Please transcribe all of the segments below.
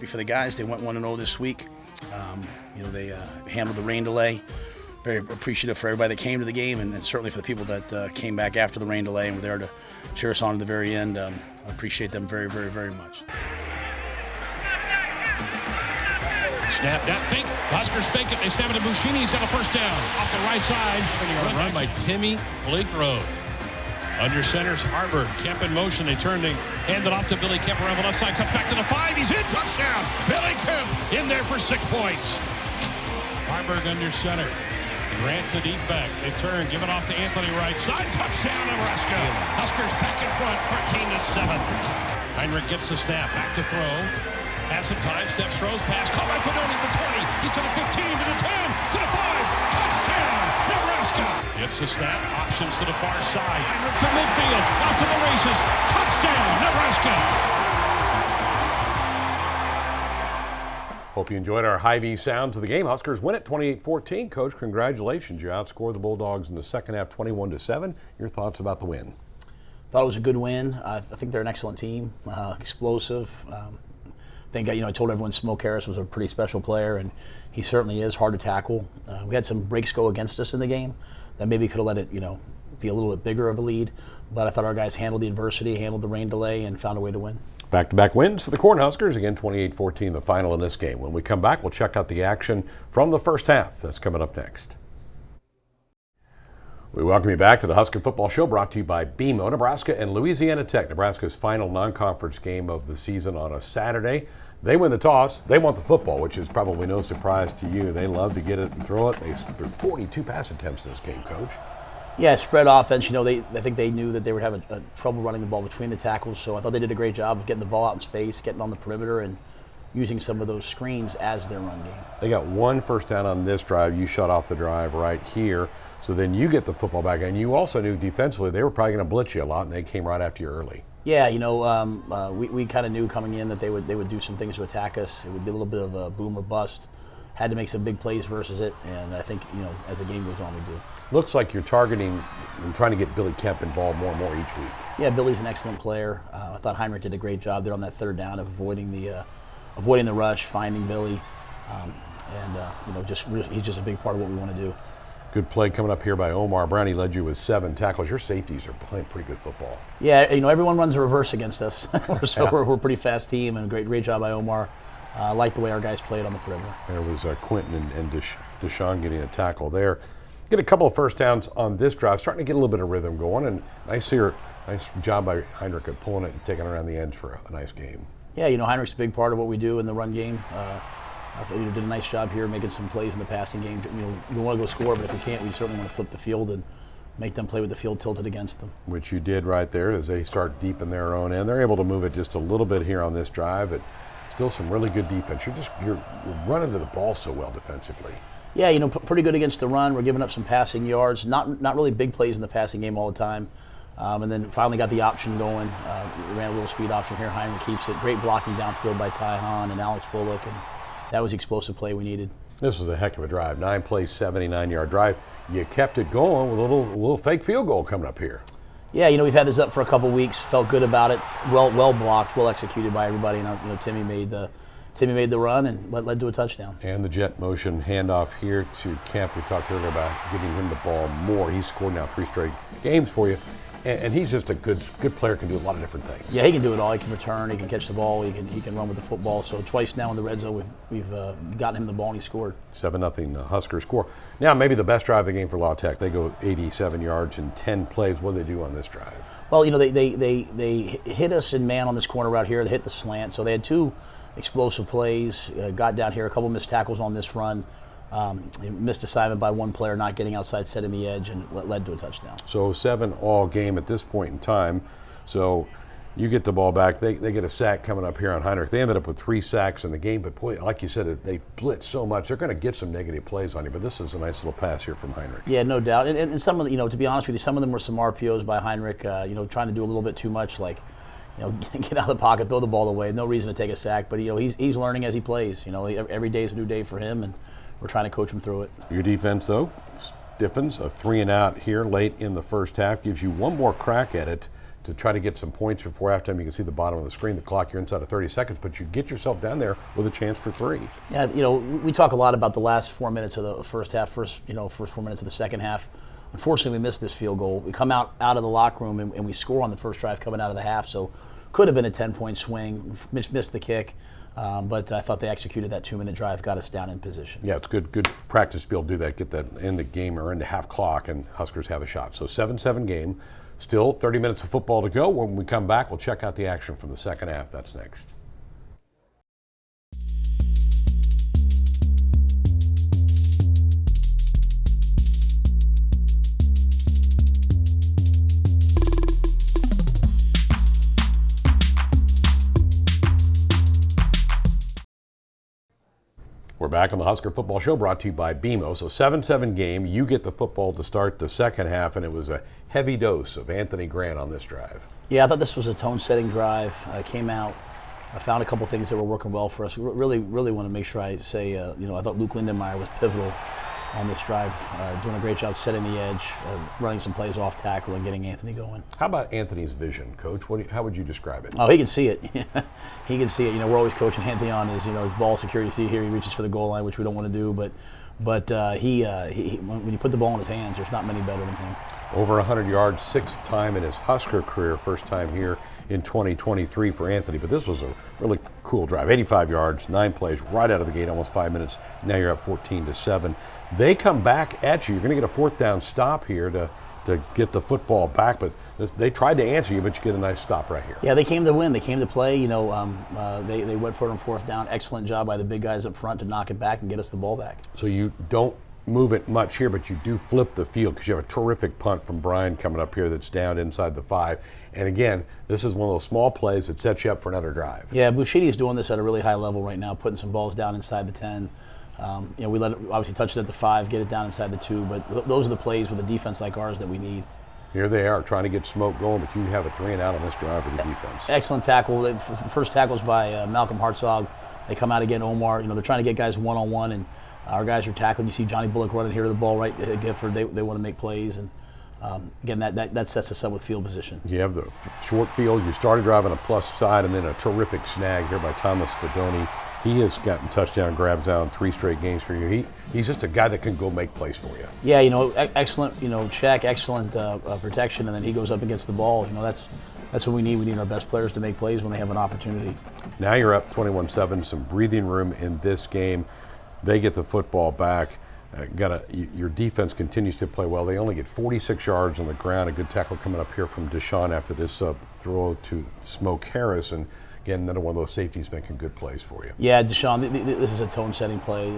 for the guys. They went 1-0 this week. They handled the rain delay. Very appreciative for everybody that came to the game, and certainly for the people that came back after the rain delay and were there to cheer us on to the very end. I appreciate them very, very, very much. Snap that fake. Huskers fake it. They snap it to Buschini. He's got a first down off the right side. Run by Timmy Blake-Road. Under center's Harvard. Kemp in motion. They turn. They hand it off to Billy Kemp around the left side. Cuts back to the 5. He's in. Touchdown. Billy Kemp in there for 6 points. Harburg under center. Grant the deep back. They turn. Give it off to Anthony right side. Touchdown Nebraska. Huskers back in front. 13-7. Heinrich gets the snap. Back to throw. Has some time. Steps, throws, pass. Call back for Doty to 20. He's to the 15, to the 10, to the 5. Touchdown, Nebraska. Gets the snap. Options to the far side. Heinrich to midfield. Out to the races. Touchdown, Nebraska. Hope you enjoyed our Hy-Vee sound to the game. Huskers win it 28-14. Coach, congratulations. You outscored the Bulldogs in the second half 21-7. Your thoughts about the win? Thought it was a good win. I think they're an excellent team, explosive. I told everyone Smoke Harris was a pretty special player, and he certainly is hard to tackle. We had some breaks go against us in the game that maybe could have let it, be a little bit bigger of a lead. But I thought our guys handled the adversity, handled the rain delay, and found a way to win. Back-to-back wins for the Cornhuskers. Again, 28-14, the final in this game. When we come back, we'll check out the action from the first half. That's coming up next. We welcome you back to the Husker Football Show, brought to you by BMO, Nebraska and Louisiana Tech. Nebraska's final non-conference game of the season on a Saturday. They win the toss. They want the football, which is probably no surprise to you. They love to get it and throw it. There's 42 pass attempts in this game, Coach. Yeah, spread offense. I think they knew that they would have a trouble running the ball between the tackles, so I thought they did a great job of getting the ball out in space, getting on the perimeter, and using some of those screens as their run game. They got one first down on this drive. You shut off the drive right here. So then you get the football back, and you also knew defensively they were probably going to blitz you a lot, and they came right after you early. Yeah, we kind of knew coming in that they would do some things to attack us. It would be a little bit of a boom or bust. Had to make some big plays versus it, and I think as the game goes on, we do. Looks like you're targeting and trying to get Billy Kemp involved more and more each week. Yeah, Billy's an excellent player. I thought Heinrich did a great job there on that third down of avoiding the rush, finding Billy, he's just a big part of what we want to do. Good play coming up here by Omar Brown. He led you with 7 tackles. Your safeties are playing pretty good football. Yeah, everyone runs a reverse against us, so we're a pretty fast team, and a great job by Omar. I like the way our guys played on the perimeter. There was Quentin and Deshaun getting a tackle there. Get a couple of first downs on this drive, starting to get a little bit of rhythm going, and nice job by Heinrich at pulling it and taking it around the edge for a nice game. Yeah, Heinrich's a big part of what we do in the run game. I thought did a nice job here making some plays in the passing game. We want to go score, but if we can't, we certainly want to flip the field and make them play with the field tilted against them. Which you did right there as they start deep in their own end. They're able to move it just a little bit here on this drive, but still some really good defense. You're running to the ball so well defensively. Yeah, pretty good against the run. We're giving up some passing yards. Not really big plays in the passing game all the time. And then finally got the option going. Ran a little speed option here. Heinrich keeps it. Great blocking downfield by Ty Hahn and Alex Bullock, and that was the explosive play we needed. This was a heck of a drive. 9-play, 79-yard drive. You kept it going with a little fake field goal coming up here. Yeah, we've had this up for a couple weeks. Felt good about it. Well blocked, well executed by everybody. And Timmy made the run and led to a touchdown. And the jet motion handoff here to Kemp. We talked earlier about getting him the ball more. He's scored now 3 straight games for you. And he's just a good player, can do a lot of different things. Yeah, he can do it all. He can return, he can catch the ball, he can run with the football. So twice now in the red zone we've gotten him the ball and he scored. 7-0 Husker score. Now maybe the best drive of the game for La Tech. They go 87 yards in 10 plays. What do they do on this drive? Well, they hit us in man on this corner route here. They hit the slant. So they had 2 explosive plays, got down here, a couple missed tackles on this run. Missed assignment by one player not getting outside, setting the edge, and led to a touchdown. So 7 all game at this point in time. So you get the ball back. They get a sack coming up here on Heinrich. They ended up with 3 sacks in the game, but boy, like you said, they blitz so much. They're going to get some negative plays on you, but this is a nice little pass here from Heinrich. Yeah, no doubt. And some of the, to be honest with you, some of them were some RPOs by Heinrich, trying to do a little bit too much, like, get out of the pocket, throw the ball away. No reason to take a sack, but he's learning as he plays. Every day is a new day for him, and we're trying to coach him through it. Your defense, though, stiffens. A 3-and-out here late in the first half gives you one more crack at it to try to get some points before halftime. You can see the bottom of the screen, the clock, you're inside of 30 seconds, but you get yourself down there with a chance for 3. Yeah, we talk a lot about the last 4 minutes of the first half, first 4 minutes of the second half. Unfortunately, we missed this field goal. We come out of the locker room and we score on the first drive coming out of the half, so could have been a 10-point swing. Missed the kick, but I thought they executed that 2-minute drive, got us down in position. Yeah, it's good practice to be able to do that, get that in the game or into half clock, and Huskers have a shot. So 7-7 game, still 30 minutes of football to go. When we come back, we'll check out the action from the second half. That's next. We're back on the Husker Football Show, brought to you by BMO. So 7-7 game, you get the football to start the second half, and it was a heavy dose of Anthony Grant on this drive. Yeah, I thought this was a tone-setting drive. I came out, I found a couple things that were working well for us. Really want to make sure I say, I thought Luke Lindenmeyer was pivotal on this drive, doing a great job setting the edge, running some plays off tackle and getting Anthony going. How about Anthony's vision, Coach? How would you describe it? Oh, he can see it. He can see it. We're always coaching Anthony on his ball security. See here, he reaches for the goal line, which we don't want to do, but he when you put the ball in his hands, there's not many better than him. Over 100 yards, 6th time in his Husker career, first time here in 2023 for Anthony. But this was a really cool drive. 85 yards, 9 plays, right out of the gate, almost 5 minutes. Now you're up 14-7. They come back at you. You're going to get a 4th down stop here to get the football back, but they tried to answer you, but you get a nice stop right here. Yeah, they came to win. They came to play. They went for it on 4th down. Excellent job by the big guys up front to knock it back and get us the ball back. So you don't move it much here, but you do flip the field because you have a terrific punt from Brian coming up here that's down inside the 5. And again, this is one of those small plays that sets you up for another drive. Yeah, Bushidi is doing this at a really high level right now, putting some balls down inside the 10. We let it obviously touch it at the 5, get it down inside the 2, but those are the plays with a defense like ours that we need. Here they are trying to get smoke going, but you have a 3 and out on this drive for the defense. Excellent tackle. The first tackle's by Malcolm Hartzog. They come out again, Omar. They're trying to get guys one-on-one, and our guys are tackling. You see Johnny Bullock running here to the ball right at Gifford. They want to make plays, and again, that sets us up with field position. You have the short field. You started driving a plus side, and then a terrific snag here by Thomas Fedoni. He has gotten touchdown grabs down 3 straight games for you. He's just a guy that can go make plays for you. Yeah, excellent, check, excellent protection, and then he goes up and gets the ball. That's what we need. We need our best players to make plays when they have an opportunity. Now you're up 21-7, some breathing room in this game. They get the football back. Your defense continues to play well. They only get 46 yards on the ground. A good tackle coming up here from Deshaun after this throw to Smoke Harris. And again, another one of those safeties making good plays for you. Yeah, Deshaun, this is a tone-setting play,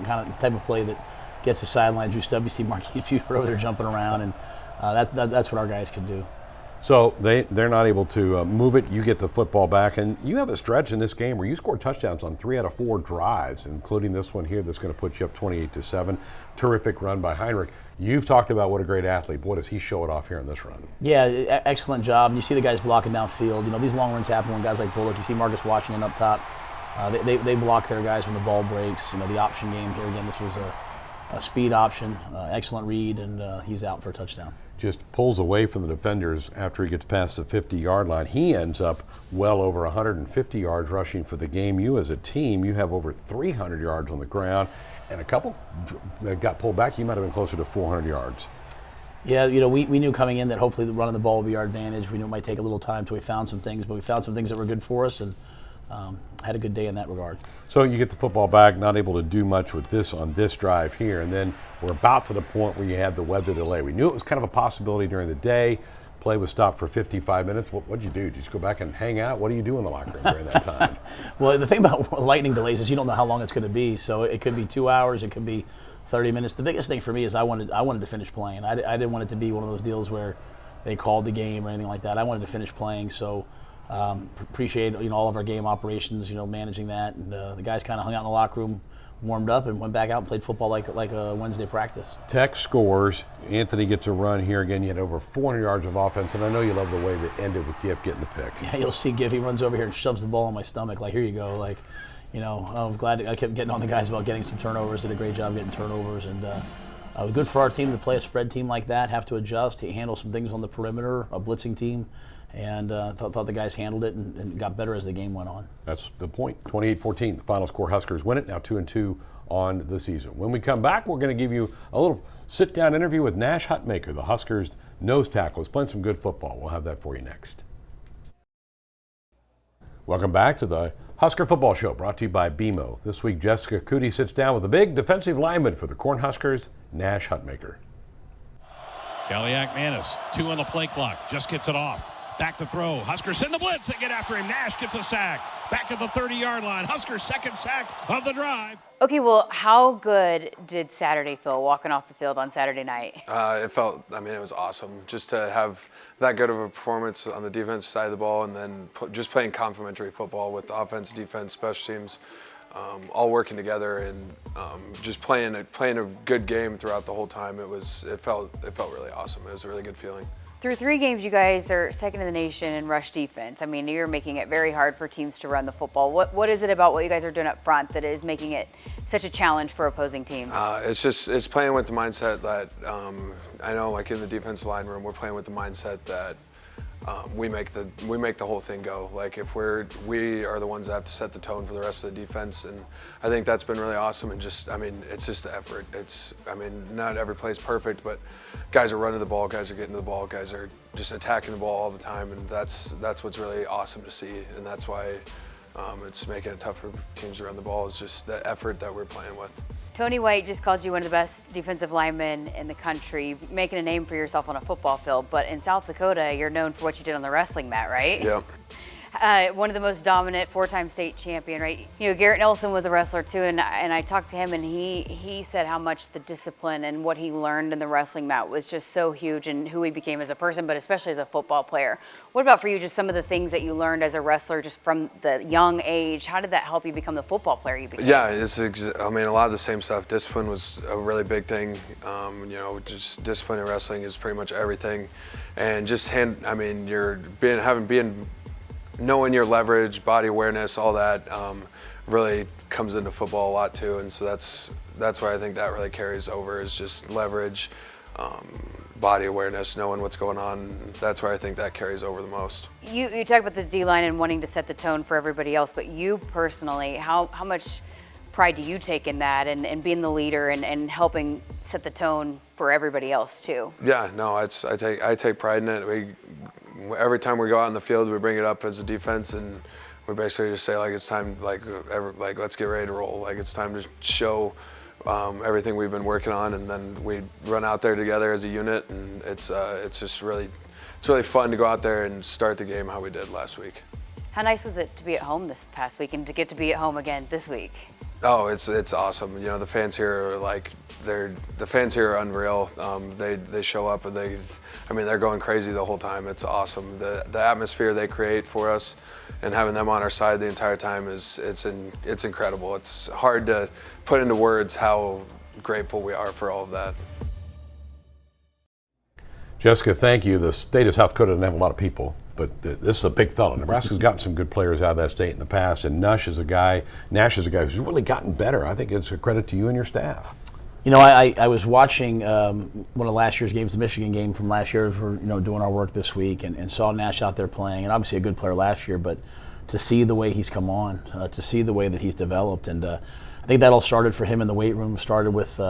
kind of the type of play that gets the sideline juiced up. You see Marquise Buford over there jumping around, and that's what our guys can do. So they're not able to move it. You get the football back, and you have a stretch in this game where you scored touchdowns on 3 out of 4 drives, including this one here that's going to put you up 28-7. Terrific run by Heinrich. You've talked about what a great athlete. Boy, does he show it off here in this run. Yeah, excellent job. And you see the guys blocking downfield. These long runs happen when guys like Bullock. You see Marcus Washington up top. They block their guys when the ball breaks. The option game here again. This was a speed option. Excellent read, and he's out for a touchdown. Just pulls away from the defenders after he gets past the 50-yard line. He ends up well over 150 yards rushing for the game. You as a team, you have over 300 yards on the ground, and a couple got pulled back. You might have been closer to 400 yards. Yeah, we knew coming in that hopefully running the ball would be our advantage. We knew it might take a little time until we found some things, but we found some things that were good for us, and had a good day in that regard. So you get the football back, not able to do much with this on this drive here, and then we're about to the point where you had the weather delay. We knew it was kind of a possibility during the day. Play was stopped for 55 minutes. What'd you do? Did you just go back and hang out? What do you do in the locker room during that time? Well, the thing about lightning delays is you don't know how long it's going to be. So it could be 2 hours, it could be 30 minutes. The biggest thing for me is I wanted to finish playing. I didn't want it to be one of those deals where they called the game or anything like that. I wanted to finish playing. So appreciate all of our game operations, managing that. And the guys kind of hung out in the locker room, warmed up, and went back out and played football like a Wednesday practice. Tech scores. Anthony gets a run here again. You had over 400 yards of offense, and I know you love the way that ended with Giff getting the pick. Yeah, you'll see Giff. He runs over here and shoves the ball in my stomach. Like, here you go. I'm glad I kept getting on the guys about getting some turnovers. Did a great job getting turnovers, and It was good for our team to play a spread team like that, have to adjust, handle some things on the perimeter, a blitzing team, and thought the guys handled it and got better as the game went on. That's the point. 28-14, the final score. Huskers win it, now 2-2 on the season. When we come back, we're going to give you a little sit-down interview with Nash Hutmaker, the Huskers nose tackle. He's playing some good football. We'll have that for you next. Welcome back to the Husker Football Show, brought to you by BMO. This week, Jessica Cootie sits down with the big defensive lineman for the Cornhuskers, Nash Hutmaker. Kaliak Manis, 2 on the play clock, just gets it off. Back to throw. Huskers send the blitz. They get after him. Nash gets a sack. Back at the 30-yard line. Huskers' second sack of the drive. Okay, well, how good did Saturday feel walking off the field on Saturday night? It was awesome just to have that good of a performance on the defensive side of the ball, and then just playing complementary football with the offense, defense, special teams, all working together, and just playing a good game throughout the whole time. It felt really awesome. It was a really good feeling. Through 3 games, you guys are second in the nation in rush defense. I mean, you're making it very hard for teams to run the football. What is it about what you guys are doing up front that is making it such a challenge for opposing teams? It's playing with the mindset that I know, like in the defensive line room, we're playing with the mindset that we make the whole thing go. Like if we are the ones that have to set the tone for the rest of the defense, and I think that's been really awesome. And it's just the effort. Not every play is perfect, but guys are running the ball, guys are getting to the ball, guys are just attacking the ball all the time, and that's what's really awesome to see. And that's why it's making it tough for teams to run the ball. Is just the effort that we're playing with. Tony White just called you one of the best defensive linemen in the country, making a name for yourself on a football field. But in South Dakota, you're known for what you did on the wrestling mat, right? Yep. One of the most dominant 4-time state champion, right? You know, Garrett Nelson was a wrestler too, and I talked to him, and he said how much the discipline and what he learned in the wrestling mat was just so huge in who he became as a person, but especially as a football player. What about for you, just some of the things that you learned as a wrestler just from the young age? How did that help you become the football player you became? Yeah, a lot of the same stuff. Discipline was a really big thing. Just discipline in wrestling is pretty much everything, and just knowing your leverage, body awareness, all that really comes into football a lot too, and so that's where I think that really carries over, is just leverage, body awareness, knowing what's going on. That's where I think that carries over the most. You talk about the D-line and wanting to set the tone for everybody else, but you personally, how much pride do you take in that and being the leader and helping set the tone for everybody else too? Yeah, no, I take pride in it. Every time we go out in the field, we bring it up as a defense, and we basically just say, like, it's time, let's get ready to roll. Like, it's time to show everything we've been working on, and then we run out there together as a unit, and it's really fun to go out there and start the game how we did last week. How nice was it to be at home this past week and to get to be at home again this week? Oh, it's awesome. You know, the fans here are the fans here are unreal. They show up and they're going crazy the whole time. It's awesome. The atmosphere they create for us, and having them on our side the entire time it's incredible. It's hard to put into words how grateful we are for all of that. Jessica, thank you. The state of South Dakota doesn't have a lot of people, but this is a big fella. Nebraska's gotten some good players out of that state in the past, and Nash is a guy who's really gotten better. I think it's a credit to you and your staff. You know, I was watching one of last year's games, the Michigan game from last year. We're doing our work this week, and saw Nash out there playing, and obviously a good player last year, but to see the way he's come on, to see the way that he's developed, and I think that all started for him in the weight room. Started with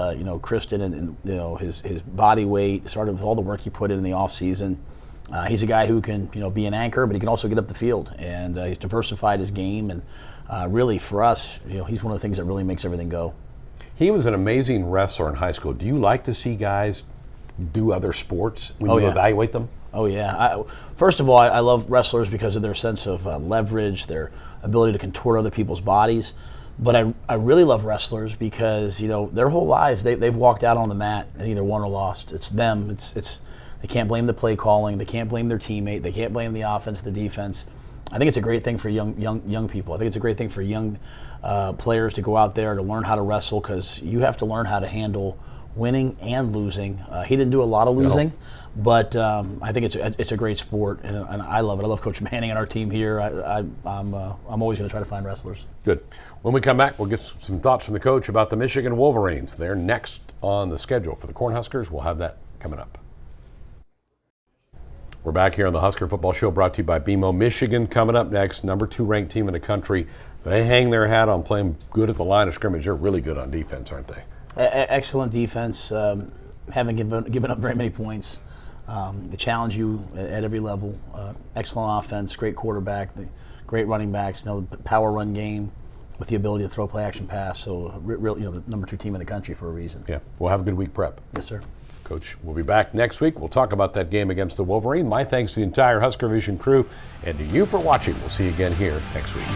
Kristen and his body weight. Started with all the work he put in the off season. He's a guy who can be an anchor, but he can also get up the field, and he's diversified his game. And really for us, he's one of the things that really makes everything go. He was an amazing wrestler in high school. Do you like to see guys do other sports when you evaluate them? Oh, yeah. First of all, I love wrestlers because of their sense of leverage, their ability to contort other people's bodies. But I really love wrestlers because, their whole lives, they've walked out on the mat and either won or lost. It's them. They can't blame the play calling. They can't blame their teammate. They can't blame the offense, the defense. I think it's a great thing for young people. I think it's a great thing for young players to go out there to learn how to wrestle, because you have to learn how to handle winning and losing. He didn't do a lot of losing, but I think it's a great sport, and I love it. I love Coach Manning and our team here. I'm always going to try to find wrestlers. Good. When we come back, we'll get some thoughts from the coach about the Michigan Wolverines. They're next on the schedule for the Cornhuskers. We'll have that coming up. We're back here on the Husker Football Show, brought to you by BMO. Michigan coming up next, number 2 ranked team in the country. They hang their hat on playing good at the line of scrimmage. They're really good on defense, aren't they? Excellent defense. Haven't given up very many points. They challenge you at every level. Excellent offense, great quarterback, great running backs. Power run game with the ability to throw play action pass. So, the number 2 team in the country for a reason. Yeah, we'll have a good week prep. Yes, sir. Coach, we'll be back next week. We'll talk about that game against the Wolverine. My thanks to the entire Husker Vision crew and to you for watching. We'll see you again here next week.